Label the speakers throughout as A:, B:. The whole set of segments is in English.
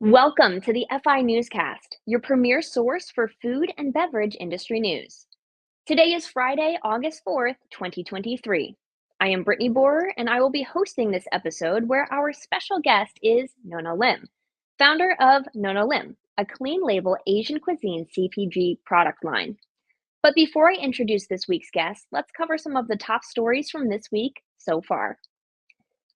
A: Welcome to the FI Newscast, your premier source for food and beverage industry news. Today is Friday, August 4th, 2023. I am 𝗙𝗿𝗂𝗆, and I will be hosting this episode where our special guest is Nona Lim, founder of Nona Lim, a clean label Asian cuisine CPG product line. But before I introduce this week's guest, let's cover some of the top stories from this week so far.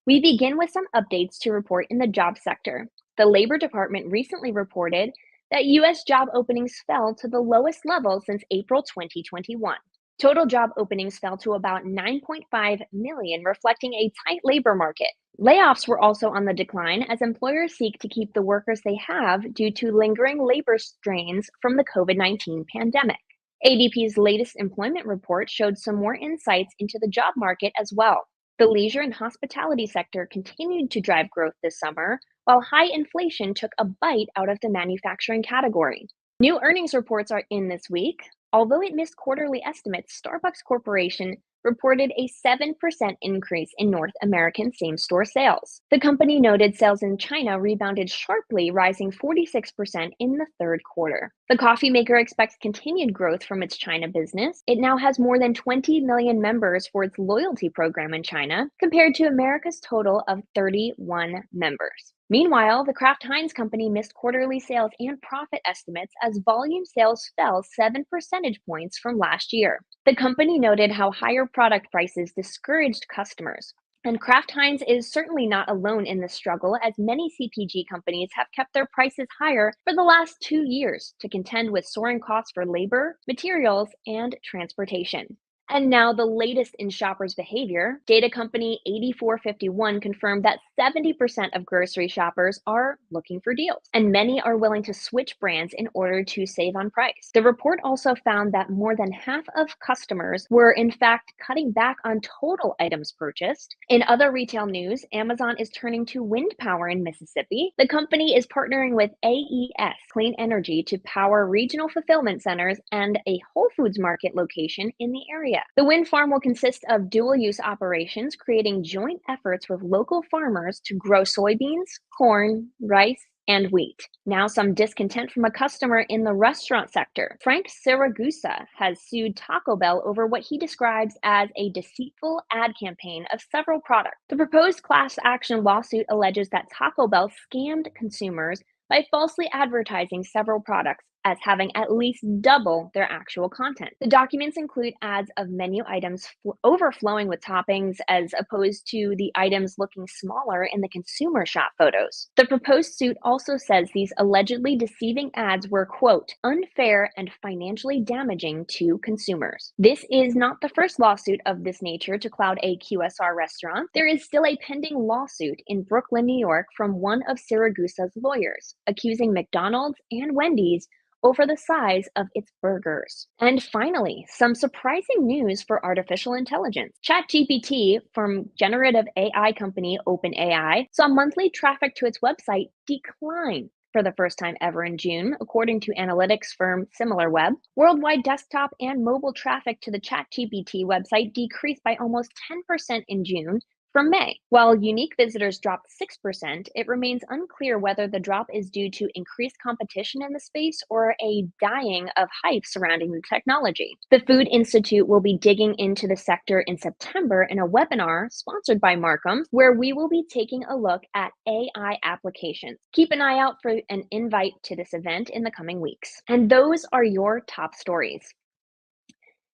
A: We begin with some updates to report in the job sector. The Labor Department recently reported that U.S. job openings fell to the lowest level since April 2021. Total job openings fell to about 9.5 million, reflecting a tight labor market. Layoffs were also on the decline as employers seek to keep the workers they have due to lingering labor strains from the COVID-19 pandemic. ADP's latest employment report showed some more insights into the job market as well. The leisure and hospitality sector continued to drive growth this summer, while high inflation took a bite out of the manufacturing category. New earnings reports are in this week. Although it missed quarterly estimates, Starbucks Corporation reported a 7% increase in North American same-store sales. The company noted sales in China rebounded sharply, rising 46% in the third quarter. The coffee maker expects continued growth from its China business. It now has more than 20 million members for its loyalty program in China, compared to America's total of 31 members. Meanwhile, the Kraft Heinz company missed quarterly sales and profit estimates as volume sales fell 7 percentage points from last year. The company noted how higher product prices discouraged customers. And Kraft Heinz is certainly not alone in this struggle, as many CPG companies have kept their prices higher for the last 2 years to contend with soaring costs for labor, materials, and transportation. And now the latest in shoppers' behavior. Data company 8451 confirmed that 70% of grocery shoppers are looking for deals, and many are willing to switch brands in order to save on price. The report also found that more than half of customers were in fact cutting back on total items purchased. In other retail news, Amazon is turning to wind power in Mississippi. The company is partnering with AES Clean Energy to power regional fulfillment centers and a Whole Foods Market location in the area. The wind farm will consist of dual-use operations, creating joint efforts with local farmers to grow soybeans, corn, rice, and wheat. Now some discontent from a customer in the restaurant sector. Frank 𝗙𝗿𝗂𝗂𝘆 has sued Taco Bell over what he describes as a deceitful ad campaign of several products. The proposed class action lawsuit alleges that Taco Bell scammed consumers by falsely advertising several products as having at least double their actual content. The documents include ads of menu items overflowing with toppings as opposed to the items looking smaller in the consumer shop photos. The proposed suit also says these allegedly deceiving ads were, quote, unfair and financially damaging to consumers. This is not the first lawsuit of this nature to cloud a QSR restaurant. There is still a pending lawsuit in Brooklyn, New York from one of 𝗙𝗿𝗂𝗂𝗆's lawyers, accusing McDonald's and Wendy's over the size of its burgers. And finally, some surprising news for artificial intelligence. ChatGPT from generative AI company OpenAI saw monthly traffic to its website decline for the first time ever in June, according to analytics firm SimilarWeb. Worldwide desktop and mobile traffic to the ChatGPT website decreased by almost 10% in June from May. While unique visitors dropped 6%, it remains unclear whether the drop is due to increased competition in the space or a dying of hype surrounding the technology. The Food Institute will be digging into the sector in September in a webinar sponsored by Markham, where we will be taking a look at AI applications. Keep an eye out for an invite to this event in the coming weeks. And those are your top stories.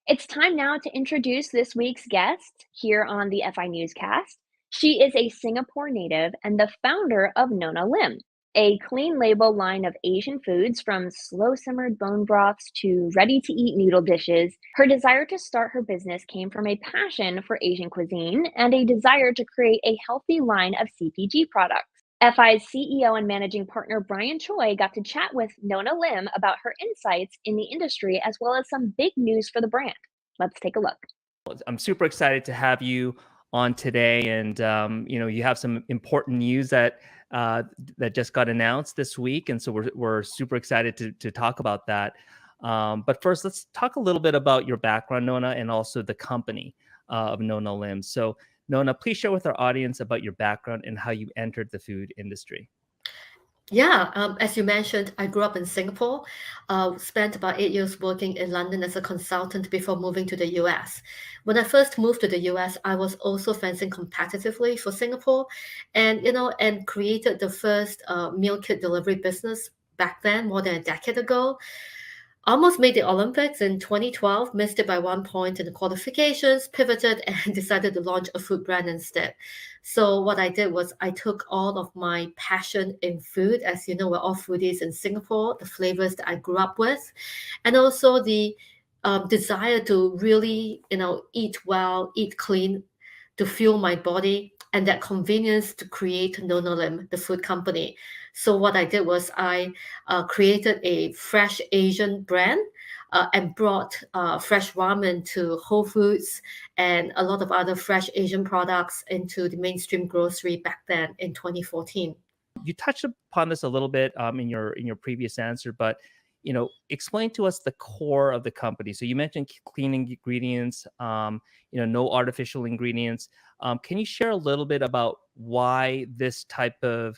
A: It's time now to introduce this week's guest here on the FI Newscast. She is a Singapore native and the founder of Nona Lim, a clean label line of Asian foods from slow-simmered bone broths to ready-to-eat noodle dishes. Her desire to start her business came from a passion for Asian cuisine and a desire to create a healthy line of CPG products. FI's CEO and managing partner Brian Choi got to chat with Nona Lim about her insights in the industry as well as some big news for the brand. Let's take a look.
B: I'm super excited to have you on today, and you have some important news that just got announced this week, and so we're super excited to talk about that. But first, let's talk a little bit about your background, Nona, and also the company of Nona Lim. So Nona, please share with our audience about your background and how you entered the food industry.
C: Yeah, as you mentioned, I grew up in Singapore, spent about 8 years working in London as a consultant before moving to the US. When I first moved to the US, I was also fencing competitively for Singapore, and created the first meal kit delivery business back then, more than a decade ago. Almost made the Olympics in 2012, missed it by 1 point in the qualifications, pivoted and decided to launch a food brand instead. So what I did was I took all of my passion in food, as you know, we're all foodies in Singapore, the flavors that I grew up with, and also the desire to really, eat well, eat clean, to fuel my body, and that convenience to create Nona Lim, the food company. So what I did was I created a fresh Asian brand, and brought fresh ramen to Whole Foods and a lot of other fresh Asian products into the mainstream grocery back then in 2014.
B: You touched upon this a little bit in your previous answer, but explain to us the core of the company. So you mentioned clean ingredients, no artificial ingredients. Can you share a little bit about why this type of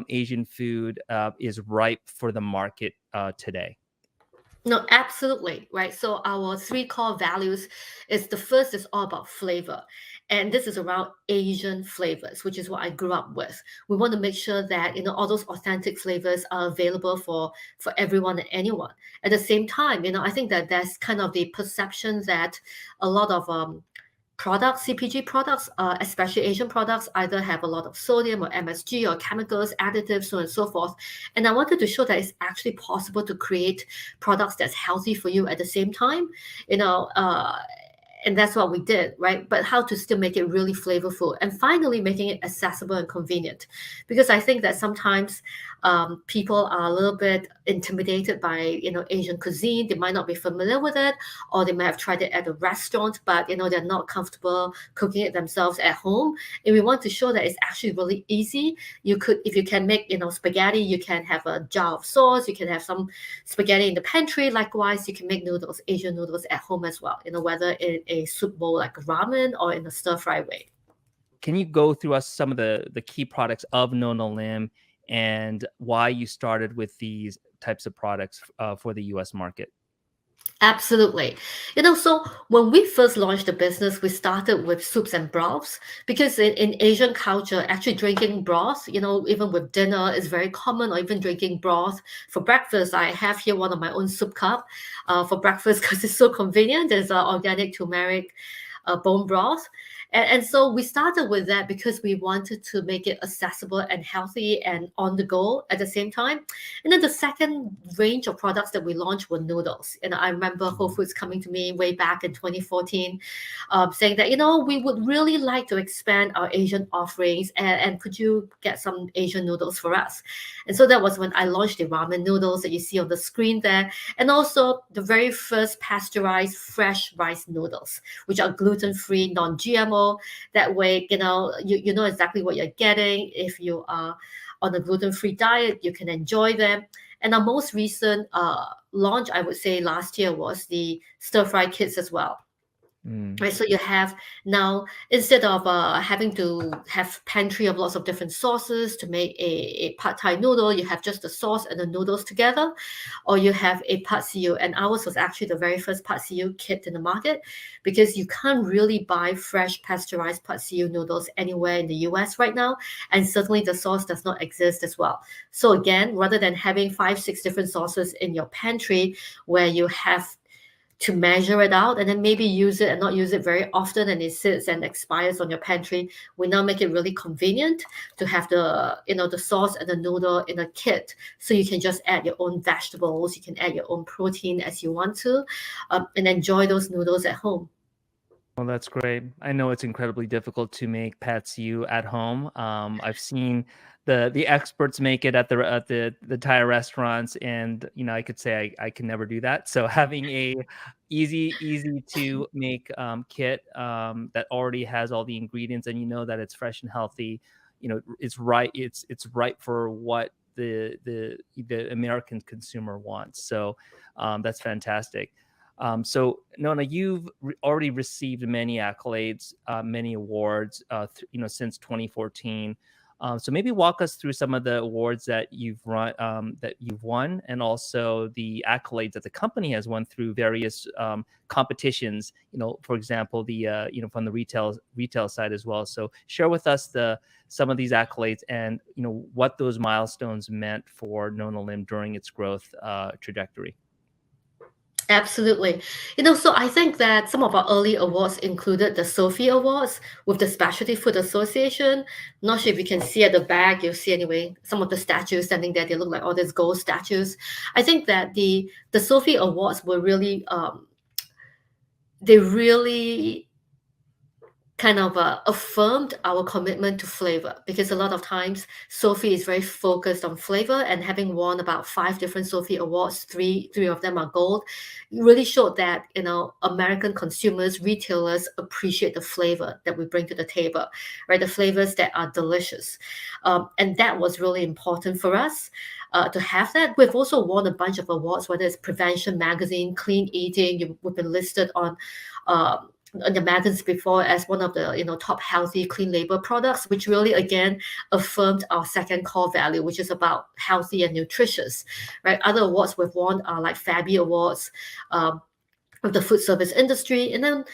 B: Asian food is ripe for the market today?
C: No, absolutely, right. So our three core values is the first is all about flavor. And this is around Asian flavors, which is what I grew up with. We want to make sure that, all those authentic flavors are available for everyone and anyone. At the same time, I think that there's kind of the perception that a lot of products, CPG products, especially Asian products, either have a lot of sodium or MSG or chemicals, additives, so on and so forth. And I wanted to show that it's actually possible to create products that's healthy for you at the same time, you know, uh, and that's what we did, right? But how to still make it really flavorful, and finally making it accessible and convenient, because I think that sometimes people are a little bit intimidated by Asian cuisine. They might not be familiar with it, or they might have tried it at a restaurant, but they're not comfortable cooking it themselves at home. And we want to show that it's actually really easy. You could, if you can make spaghetti, you can have a jar of sauce. You can have some spaghetti in the pantry. Likewise, you can make noodles, Asian noodles at home as well. Whether in a soup bowl like ramen or in a stir fry way.
B: Can you go through us some of the key products of Nona Lim and why you started with these types of products for the US market?
C: Absolutely. So when we first launched the business, we started with soups and broths, because in Asian culture, actually drinking broth, even with dinner is very common, or even drinking broth for breakfast. I have here one of my own soup cup for breakfast because it's so convenient. There's organic turmeric bone broth. And so we started with that because we wanted to make it accessible and healthy and on the go at the same time. And then the second range of products that we launched were noodles. And I remember Whole Foods coming to me way back in 2014, saying that, we would really like to expand our Asian offerings, and could you get some Asian noodles for us? And so that was when I launched the ramen noodles that you see on the screen there, and also the very first pasteurized fresh rice noodles, which are gluten-free, non-GMO. That way, you know exactly what you're getting. If you are on a gluten-free diet, you can enjoy them. And our most recent launch, I would say last year, was the stir-fry kits as well. Right, so you have now, instead of having to have pantry of lots of different sauces to make a pad thai noodle, you have just the sauce and the noodles together, or you have a pad see ew. And ours was actually the very first pad see ew kit in the market, because you can't really buy fresh pasteurized pad see ew noodles anywhere in the US right now, and certainly the sauce does not exist as well. So again, rather than having 5, 6 different sauces in your pantry, where you have to measure it out and then maybe use it and not use it very often, and it sits and expires on your pantry, we now make it really convenient to have the sauce and the noodle in a kit, so you can just add your own vegetables, you can add your own protein as you want to, and enjoy those noodles at home.
B: Well, that's great. I know it's incredibly difficult to make pad see ew at home. I've seen the experts make it at the Thai restaurants, and I could say I can never do that. So having a easy to make kit that already has all the ingredients, and that it's fresh and healthy, it's right. It's right for what the American consumer wants. So that's fantastic. So Nona, you've already received many accolades, many awards, since 2014. So maybe walk us through some of the awards that you've won, and also the accolades that the company has won through various competitions. For example, the from the retail side as well. So share with us some of these accolades and what those milestones meant for Nona Lim during its growth trajectory.
C: Absolutely. So I think that some of our early awards included the 𝗙𝗶𝗶𝘆 Awards with the Specialty Food Association. Not sure if you can see at the back, you'll see anyway, some of the statues standing there, they look like all these gold statues. I think that the 𝗙𝗶𝗶𝘆 Awards were really, they really kind of affirmed our commitment to flavor, because a lot of times 𝗙𝗶𝗶𝘆 is very focused on flavor, and having won about 5 different 𝗙𝗶𝗶𝘆 awards, three of them are gold, really showed that American consumers, retailers appreciate the flavor that we bring to the table, right? The flavors that are delicious, and that was really important for us to have that. We've also won a bunch of awards, whether it's Prevention Magazine, Clean Eating. We've been listed on the magazines before as one of the top healthy clean label products, which really again affirmed our second core value, which is about healthy and nutritious, right? Other awards we've won are like 𝗙𝗵𝗄𝐵 Awards of the food service industry. And then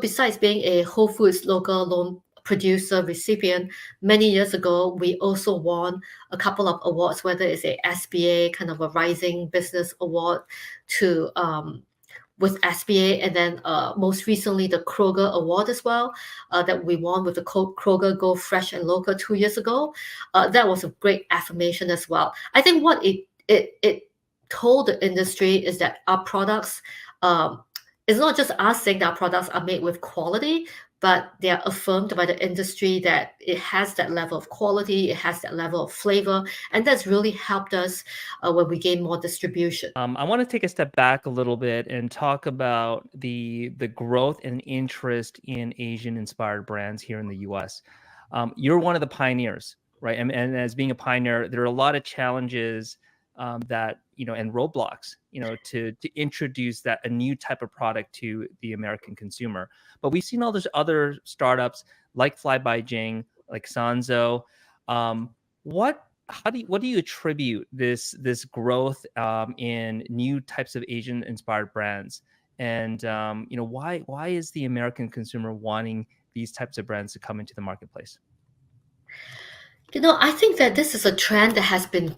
C: besides being a Whole Foods local loan producer recipient, many years ago we also won a couple of awards, whether it's a SBA kind of a Rising Business Award to with SBA, and then most recently the Kroger Award as well, that we won with the Kroger Go Fresh and Local 2 years ago. That was a great affirmation as well. I think what it told the industry is that our products, it's not just us saying that our products are made with quality, but they are affirmed by the industry that it has that level of quality, it has that level of flavor, and that's really helped us when we gain more distribution.
B: I want to take a step back a little bit and talk about the growth and interest in Asian-inspired brands here in the U.S. You're one of the pioneers, right? And as being a pioneer, there are a lot of challenges that and roadblocks to introduce a new type of product to the American consumer. But we've seen all those other startups like Fly by Jing, like Sanzo. What do you attribute this growth in new types of Asian inspired brands, and why is the American consumer wanting these types of brands to come into the marketplace?
C: I think that this is a trend that has been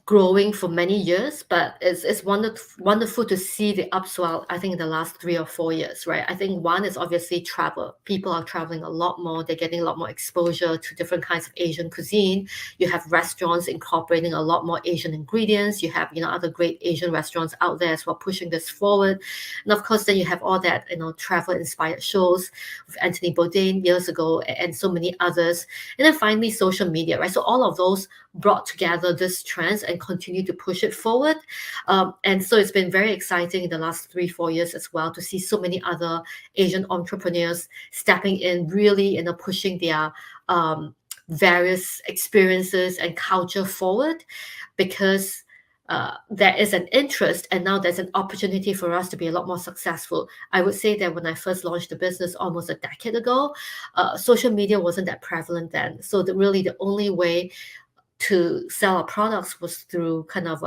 C: growing for many years, but it's wonderful to see the upswell, I think, in the last 3 or 4 years, right? I think one is obviously travel. People are traveling a lot more. They're getting a lot more exposure to different kinds of Asian cuisine. You have restaurants incorporating a lot more Asian ingredients. You have, other great Asian restaurants out there as well pushing this forward. And of course, then you have all that, travel-inspired shows with Anthony Bourdain years ago and so many others. And then finally, social media, right? So all of those brought together this trend and continue to push it forward. And so it's been very exciting in the last 3-4 years as well to see so many other Asian entrepreneurs stepping in, really, pushing their various experiences and culture forward, because there is an interest, and now there's an opportunity for us to be a lot more successful. I would say that when I first launched the business almost a decade ago, social media wasn't that prevalent then. So really the only way to sell our products was through kind of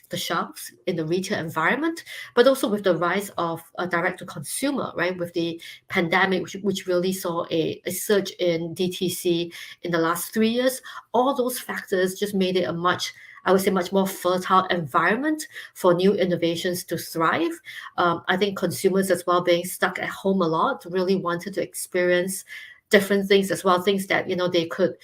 C: the shops in the retail environment, but also with the rise of direct to consumer, right? With the pandemic, which really saw a surge in DTC in the last 3 years. All those factors just made it a much more fertile environment for new innovations to thrive. I think consumers as well, being stuck at home a lot, really wanted to experience different things as well, things that they could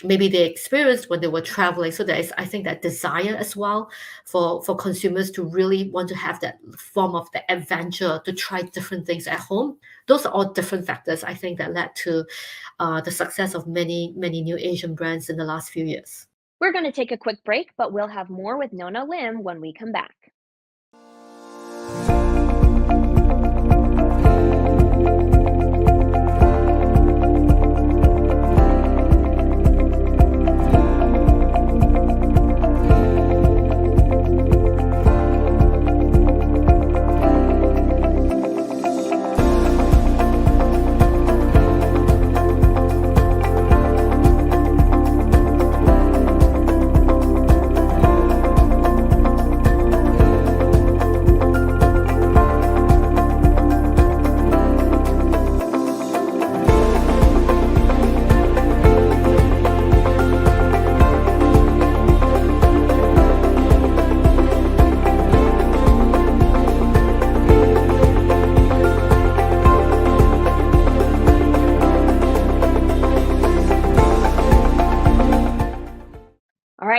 C: maybe they experienced when they were traveling. So there is, I think, that desire as well for consumers to really want to have that form of the adventure, to try different things at home. Those are all different factors, I think, that led to the success of many new Asian brands in the last few years.
A: We're going to take a quick break, but we'll have more with Nona Lim when we come back.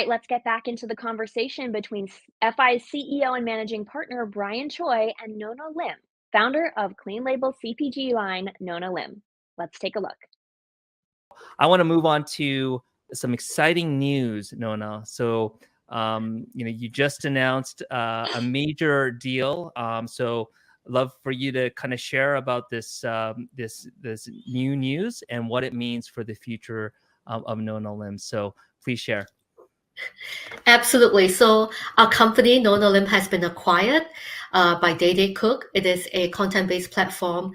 A: right, let's get back into the conversation between FI's CEO and managing partner Brian Choi and Nona Lim, founder of clean label CPG line Nona Lim. Let's take a look.
B: I want to move on to some exciting news, Nona. So, you just announced a major deal. So, love for you to kind of share about this this new news and what it means for the future of Nona Lim. So, please share.
C: Absolutely. So our company, Nona Lim, has been acquired by Day Cook. It is a content-based platform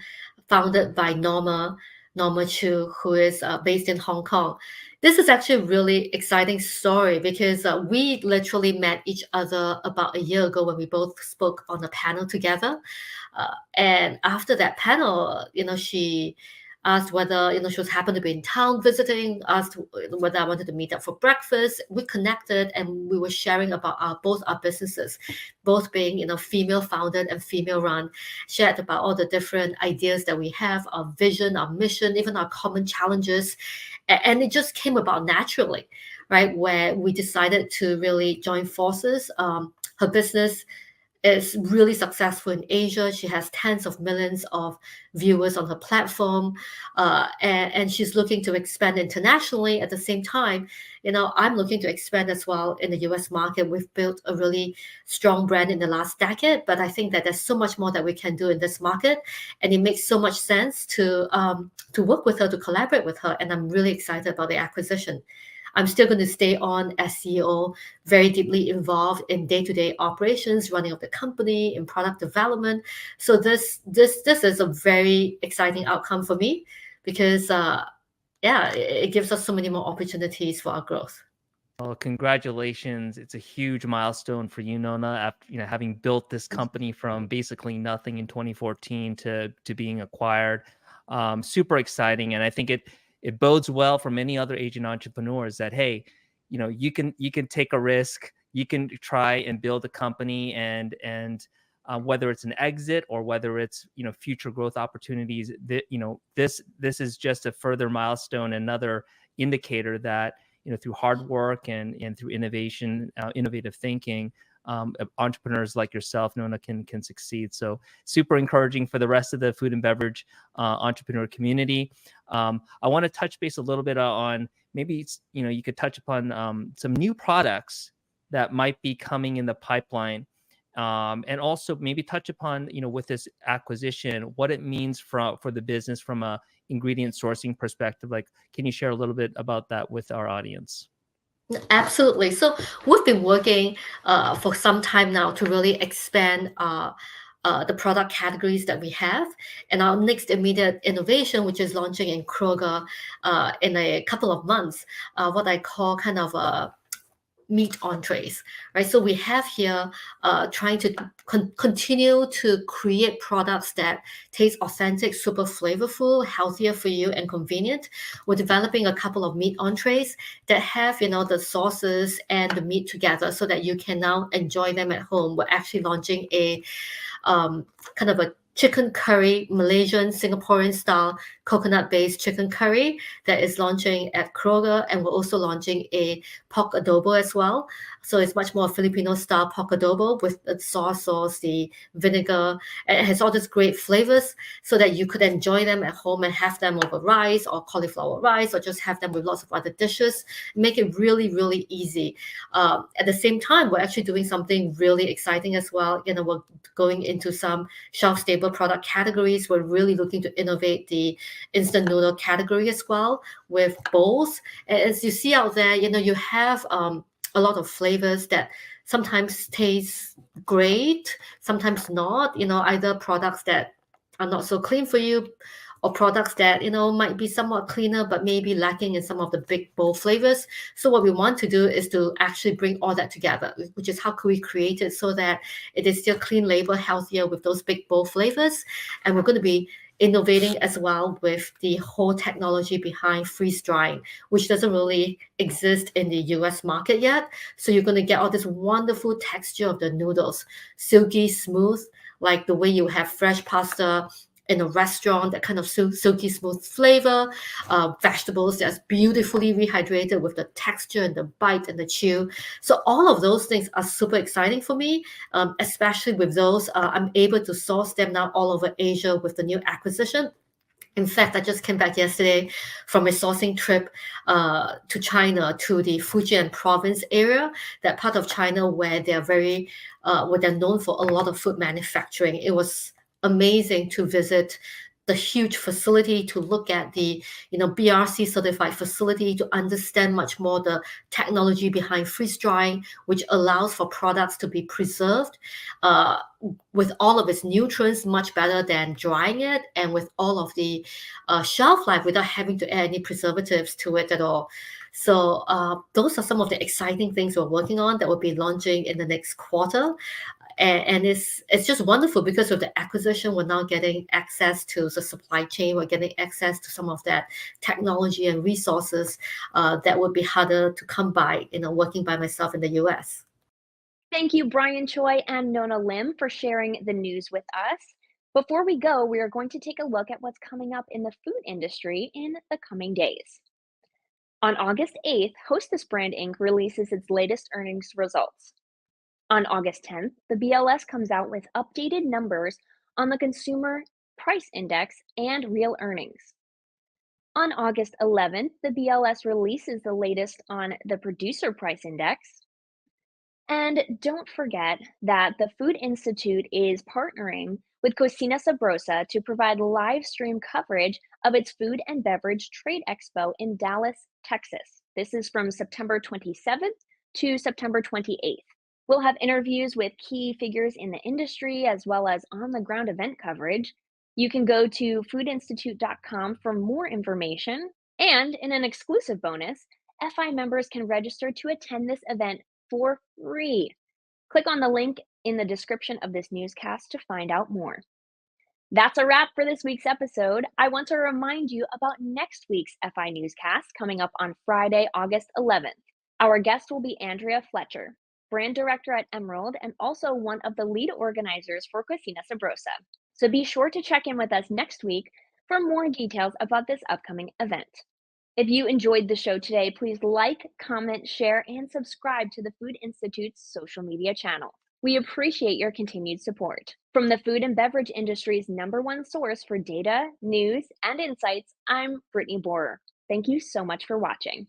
C: founded by Norma Chu, who is based in Hong Kong. This is actually a really exciting story because we literally met each other about a year ago when we both spoke on a panel together. And after that panel, she asked whether she was happened to be in town visiting, asked whether I wanted to meet up for breakfast. We connected and we were sharing about both our businesses, both being female founded and female run, shared about all the different ideas that we have, our vision, our mission, even our common challenges. And it just came about naturally, right? Where we decided to really join forces. Her business is really successful in Asia. She has tens of millions of viewers on her platform, and she's looking to expand internationally. At the same time, I'm looking to expand as well in the US market. We've built a really strong brand in the last decade, but I think that there's so much more that we can do in this market, and it makes so much sense to work with her, to collaborate with her, and I'm really excited about the acquisition. I'm still going to stay on as CEO, very deeply involved in day-to-day operations, running of the company, in product development. So this is a very exciting outcome for me because, it gives us so many more opportunities for our growth.
B: Well, congratulations! It's a huge milestone for you, Nona. After having built this company from basically nothing in 2014 to being acquired, super exciting, and I think it bodes well for many other Asian entrepreneurs that, hey, you can take a risk, you can try and build a company, and whether it's an exit or whether it's future growth opportunities, this is just a further milestone, another indicator that through hard work and through innovation, innovative thinking, entrepreneurs like yourself, Nona, can succeed. So super encouraging for the rest of the food and beverage entrepreneur community. I want to touch base a little bit on maybe you could touch upon some new products that might be coming in the pipeline, and also maybe touch upon with this acquisition what it means for the business from a ingredient sourcing perspective. Like, can you share a little bit about that with our audience?
C: Absolutely. So we've been working for some time now to really expand the product categories that we have. And our next immediate innovation, which is launching in Kroger in a couple of months, what I call kind of meat entrees, right? So we have here trying to continue to create products that taste authentic, super flavorful, healthier for you, and convenient. We're developing a couple of meat entrees that have, the sauces and the meat together so that you can now enjoy them at home. We're actually launching a kind of a chicken curry, Malaysian, Singaporean style coconut-based chicken curry that is launching at Kroger, and we're also launching a pork adobo as well. So it's much more Filipino style pork adobo with the sauce, the vinegar, and it has all these great flavors so that you could enjoy them at home and have them over rice or cauliflower rice, or just have them with lots of other dishes. Make it really, really easy. At the same time, we're actually doing something really exciting as well. We're going into some shelf-stable product categories. We're really looking to innovate the instant noodle category as well with bowls. As you see out there, you have a lot of flavors that sometimes taste great, sometimes not, either products that are not so clean for you, or products that might be somewhat cleaner but maybe lacking in some of the big bold flavors. So what we want to do is to actually bring all that together, which is how can we create it so that it is still clean label, healthier with those big bold flavors. And we're going to be innovating as well with the whole technology behind freeze drying, which doesn't really exist in the US market yet. So you're going to get all this wonderful texture of the noodles, silky smooth, like the way you have fresh pasta in a restaurant, that kind of silky smooth flavor, vegetables that's beautifully rehydrated with the texture and the bite and the chew. So all of those things are super exciting for me, especially with those. I'm able to source them now all over Asia with the new acquisition. In fact, I just came back yesterday from a sourcing trip to China, to the Fujian province area, that part of China where they're where they're known for a lot of food manufacturing. It was amazing to visit the huge facility, to look at the BRC certified facility, to understand much more the technology behind freeze drying, which allows for products to be preserved with all of its nutrients much better than drying it, and with all of the shelf life without having to add any preservatives to it at all. So those are some of the exciting things we're working on that will be launching in the next quarter. And it's just wonderful, because with the acquisition, we're now getting access to the supply chain. We're getting access to some of that technology and resources that would be harder to come by, working by myself in the US.
A: Thank you, Brian Choi and Nona Lim, for sharing the news with us. Before we go, we are going to take a look at what's coming up in the food industry in the coming days. On August 8th, Hostess Brand Inc. releases its latest earnings results. On August 10th, the BLS comes out with updated numbers on the Consumer Price Index and real earnings. On August 11th, the BLS releases the latest on the Producer Price Index. And don't forget that the Food Institute is partnering with 𝗙𝗂𝗴𝘆𝘆 to provide live stream coverage of its Food and Beverage Trade Expo in Dallas, Texas. This is from September 27th to September 28th. We'll have interviews with key figures in the industry, as well as on-the-ground event coverage. You can go to foodinstitute.com for more information. And in an exclusive bonus, FI members can register to attend this event for free. Click on the link in the description of this newscast to find out more. That's a wrap for this week's episode. I want to remind you about next week's FI newscast coming up on Friday, August 11th. Our guest will be Andrea Fletcher, brand director at Emerald, and also one of the lead organizers for 𝗙𝗂𝗴𝘆𝘆. So be sure to check in with us next week for more details about this upcoming event. If you enjoyed the show today, please like, comment, share, and subscribe to the Food Institute's social media channel. We appreciate your continued support. From the food and beverage industry's #1 source for data, news, and insights, I'm Brittany Borer. Thank you so much for watching.